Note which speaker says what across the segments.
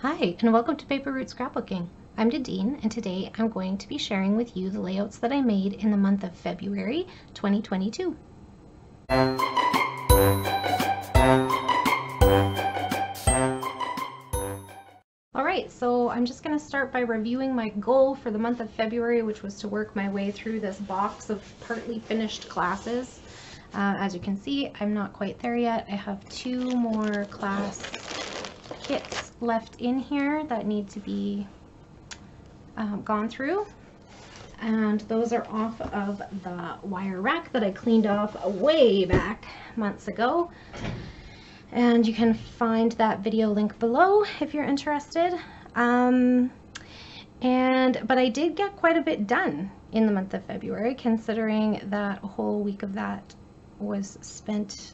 Speaker 1: Hi, and welcome to Paper Route Scrapbooking. I'm Nadine, and today I'm going to be sharing with you the layouts that I made in the month of February 2022. Alright, so I'm just going to start by reviewing my goal for the month of February, which was to work my way through this box of partly finished classes. As you can see, I'm not quite there yet. I have 2 more class kits left in here that need to be gone through, and those are off of the wire rack that I cleaned off way back months ago, and you can find that video link below if you're interested. But I did get quite a bit done in the month of February, considering that a whole week of that was spent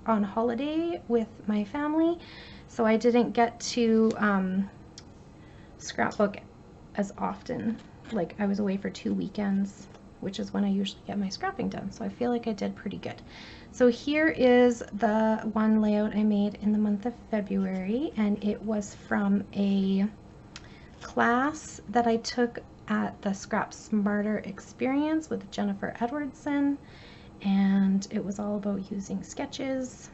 Speaker 1: on holiday with my family, so I didn't get to scrapbook as often. Like, I was away for 2 weekends, which is when I usually get my scrapping done, so I feel like I did pretty good. So here is the one layout I made in the month of February, and it was from a class that I took at the Scrap Smarter Experience with Jennifer Edwardson, and it was all about using sketches,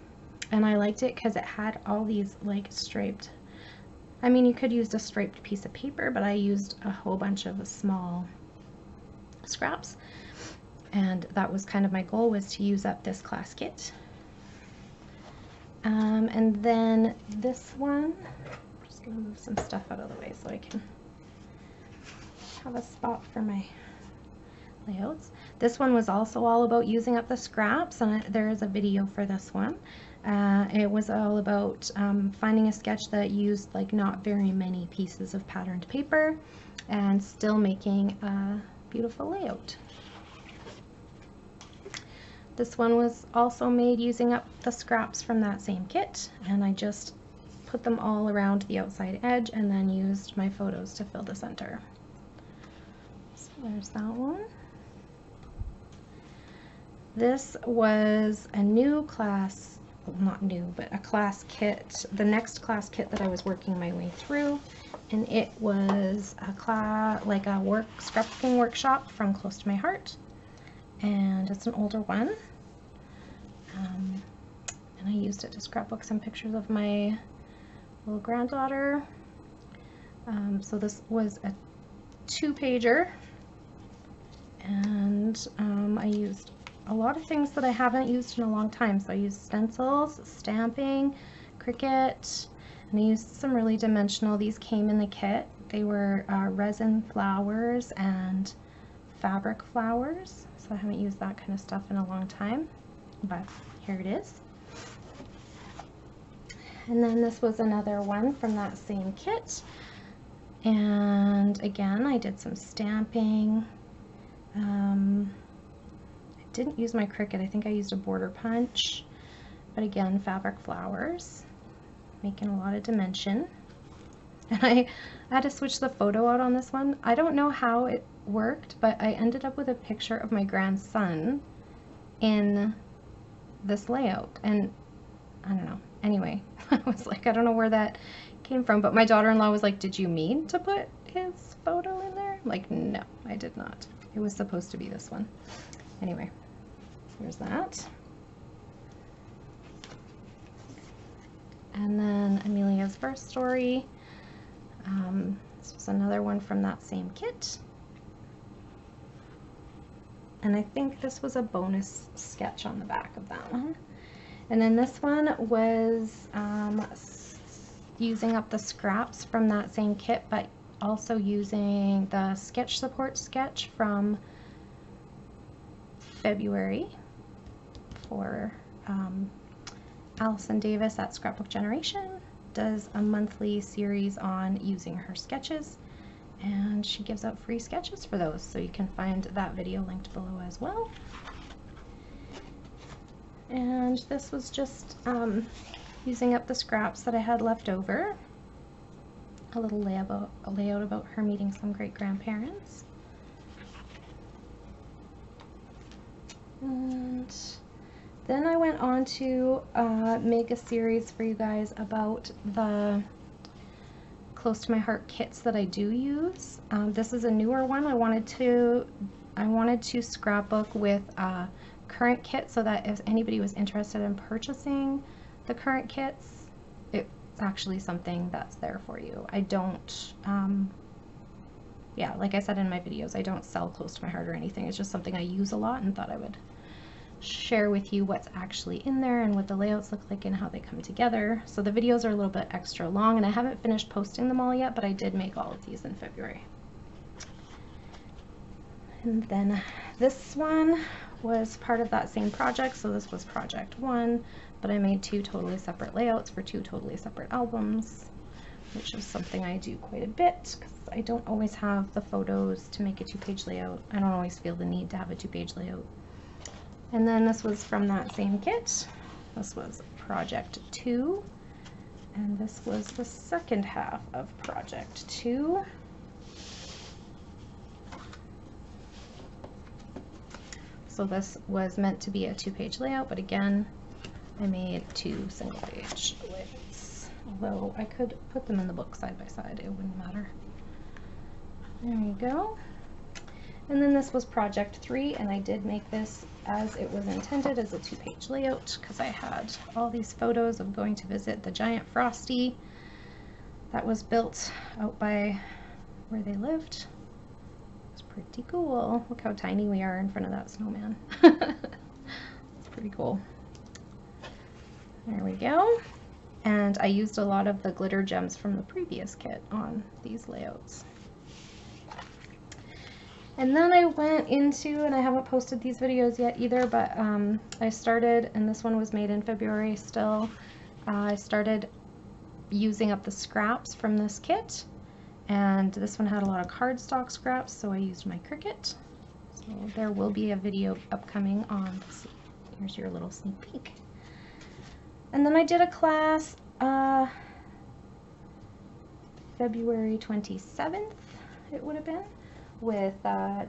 Speaker 1: and I liked it because it had all these like striped, I mean, you could use a striped piece of paper, but I used a whole bunch of small scraps, and that was kind of my goal, was to use up this class kit. And then this one, I'm just going to move some stuff out of the way so I can have a spot for my layouts. This one was also all about using up the scraps, and there is a video for this one. It was all about finding a sketch that used like not very many pieces of patterned paper and still making a beautiful layout. This one was also made using up the scraps from that same kit, and I just put them all around the outside edge and then used my photos to fill the center. So there's that one. This was a new class, well, not new, but a class kit, the next class kit that I was working my way through, and it was a class, like a scrapbooking workshop from Close to My Heart, and it's an older one, and I used it to scrapbook some pictures of my little granddaughter. So this was a 2-pager, and I used a lot of things that I haven't used in a long time. So I used stencils, stamping, Cricut, and I used some really dimensional, these came in the kit. They were resin flowers and fabric flowers. So I haven't used that kind of stuff in a long time, but here it is. And then this was another one from that same kit. And again, I did some stamping. Didn't use my Cricut, I think I used a border punch, but again, fabric flowers, making a lot of dimension. And I had to switch the photo out on this one. I don't know how it worked, but I ended up with a picture of my grandson in this layout, and I don't know, anyway, I was like, I don't know where that came from, but my daughter-in-law was like, did you mean to put his photo in there? I'm like, no, I did not. It was supposed to be this one. Anyway, here's that. And then Amelia's Verse Story. This was another one from that same kit. And I think this was a bonus sketch on the back of that one. And then this one was using up the scraps from that same kit, but also using the sketch support sketch from February for Allison Davis at Scrapbook Generation does a monthly series on using her sketches, and she gives out free sketches for those, so you can find that video linked below as well. And this was just using up the scraps that I had left over, a little layout about her meeting some great grandparents. And then I went on to make a series for you guys about the close to my heart kits that I do use. This is a newer one. I wanted to scrapbook with a current kit so that if anybody was interested in purchasing the current kits, it's actually something that's there for you. I don't, yeah, like I said in my videos, I don't sell close to my heart or anything. It's just something I use a lot and thought I would share with you what's actually in there and what the layouts look like and how they come together. So the videos are a little bit extra long and I haven't finished posting them all yet, but I did make all of these in February. And then this one was part of that same project, so this was project 1, but I made 2 totally separate layouts for 2 totally separate albums, which is something I do quite a bit because I don't always have the photos to make a 2-page layout. I don't always feel the need to have a 2-page layout. And then this was from that same kit. This was project 2, and this was the second half of project 2. So this was meant to be a 2-page layout, but again, I made 2 single-page layouts. Although I could put them in the book side by side, it wouldn't matter. There you go. And then this was project 3, and I did make this as it was intended as a 2-page layout because I had all these photos of going to visit the giant Frosty that was built out by where they lived. Pretty cool. Look how tiny we are in front of that snowman. It's pretty cool. There we go. And I used a lot of the glitter gems from the previous kit on these layouts. And then I went into, and I haven't posted these videos yet either, but I started, and this one was made in February still, I started using up the scraps from this kit. And this one had a lot of cardstock scraps, so I used my Cricut. So there will be a video upcoming on this. Here's your little sneak peek. And then I did a class February 27th, it would have been, with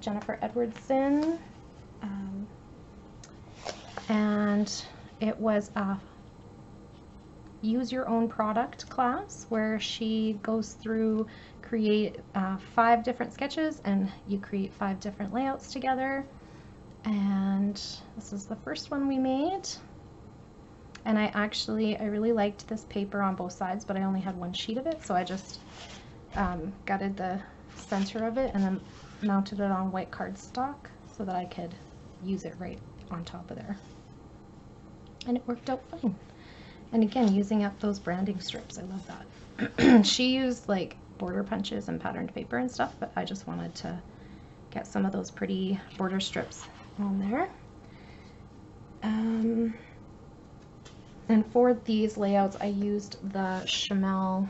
Speaker 1: Jennifer Edwardson. And it was a use your own product class where she goes through create 5 different sketches and you create 5 different layouts together. And this is the first one we made. And I really liked this paper on both sides, but I only had 1 sheet of it, so I just gutted the center of it and then mounted it on white cardstock so that I could use it right on top of there. And it worked out fine. And again, using up those branding strips, I love that. She used like border punches and patterned paper and stuff, but I just wanted to get some of those pretty border strips on there. And for these layouts, I used the Chamel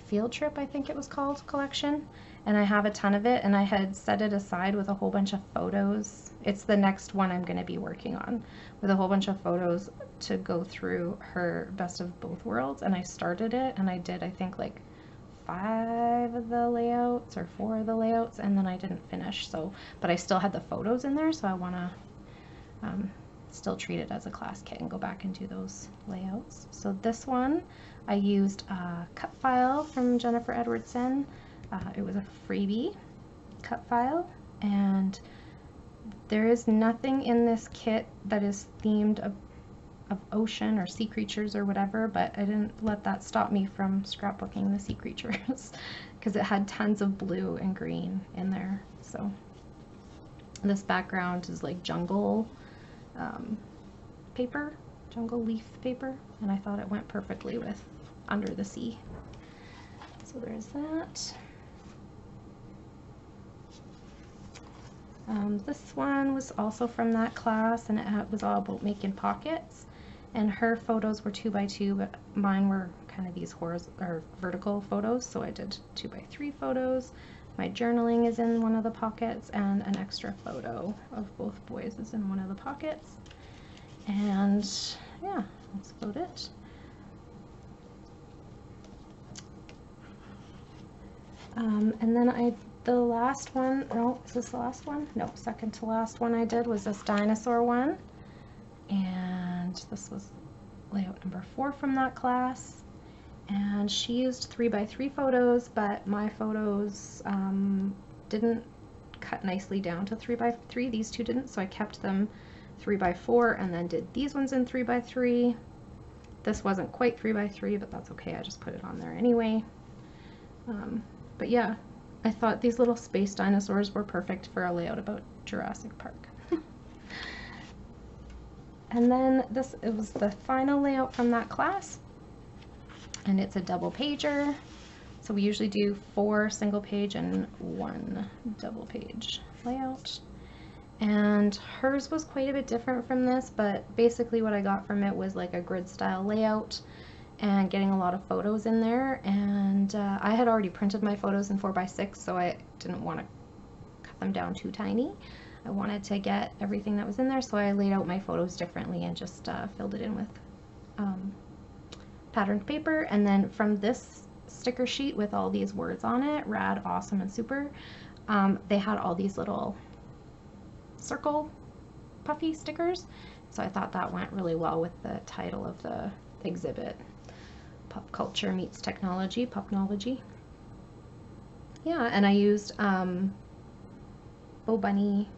Speaker 1: Field Trip, I think it was called, collection. And I have a ton of it, and I had set it aside with a whole bunch of photos. It's the next one I'm going to be working on, with a whole bunch of photos to go through her Best of Both Worlds. And I started it, and I did, I think, like 5 of the layouts or 4 of the layouts, and then I didn't finish. So, but I still had the photos in there, so I want to still treat it as a class kit and go back and do those layouts. So this one, I used a cut file from Jennifer Edwardson. It was a freebie cut file, and there is nothing in this kit that is themed of ocean or sea creatures or whatever, but I didn't let that stop me from scrapbooking the sea creatures because it had tons of blue and green in there. So this background is like jungle paper, jungle leaf paper, and I thought it went perfectly with Under the Sea. So there's that. This one was also from that class, and it was all about making pockets, and her photos were 2x2, but mine were kind of these horizontal or vertical photos, so I did 2x3 photos. My journaling is in one of the pockets, and an extra photo of both boys is in one of the pockets. And yeah, that's about it. And then the last one, no, is this the last one? No, second to last one I did was this dinosaur one. And this was layout number 4 from that class. And she used 3x3 photos, but my photos didn't cut nicely down to 3x3. These two didn't, so I kept them 3x4 and then did these ones in 3x3. This wasn't quite 3x3, but that's okay. I just put it on there anyway. But yeah, I thought these little space dinosaurs were perfect for a layout about Jurassic Park. And then it was the final layout from that class, and it's a double pager. So we usually do 4 single page and 1 double page layout. And hers was quite a bit different from this, but basically what I got from it was like a grid style layout and getting a lot of photos in there. And I had already printed my photos in 4x6, so I didn't want to cut them down too tiny. I wanted to get everything that was in there, so I laid out my photos differently and just filled it in with patterned paper. And then from this sticker sheet with all these words on it, rad, awesome, and super, they had all these little circle puffy stickers, so I thought that went really well with the title of the exhibit, Pop Culture Meets Technology, Popnology. Yeah, and I used Bo Bunny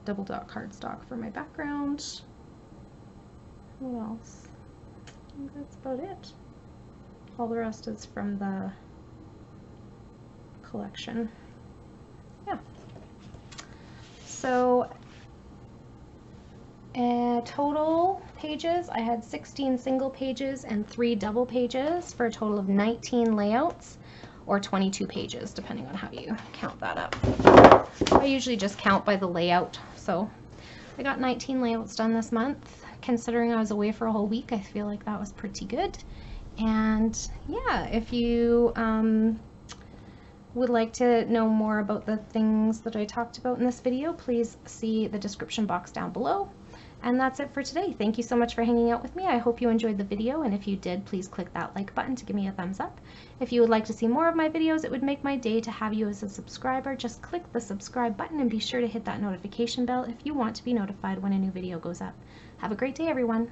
Speaker 1: double dot cardstock for my background. What else? I think that's about it. All the rest is from the collection. Yeah. So total pages, I had 16 single pages and 3 double pages for a total of 19 layouts, or 22 pages, depending on how you count that up. I usually just count by the layout, so I got 19 layouts done this month. Considering I was away for a whole week, I feel like that was pretty good. And yeah, if you would like to know more about the things that I talked about in this video, please see the description box down below. And that's it for today. Thank you so much for hanging out with me. I hope you enjoyed the video, and if you did, please click that like button to give me a thumbs up. If you would like to see more of my videos, it would make my day to have you as a subscriber. Just click the subscribe button and be sure to hit that notification bell if you want to be notified when a new video goes up. Have a great day, everyone.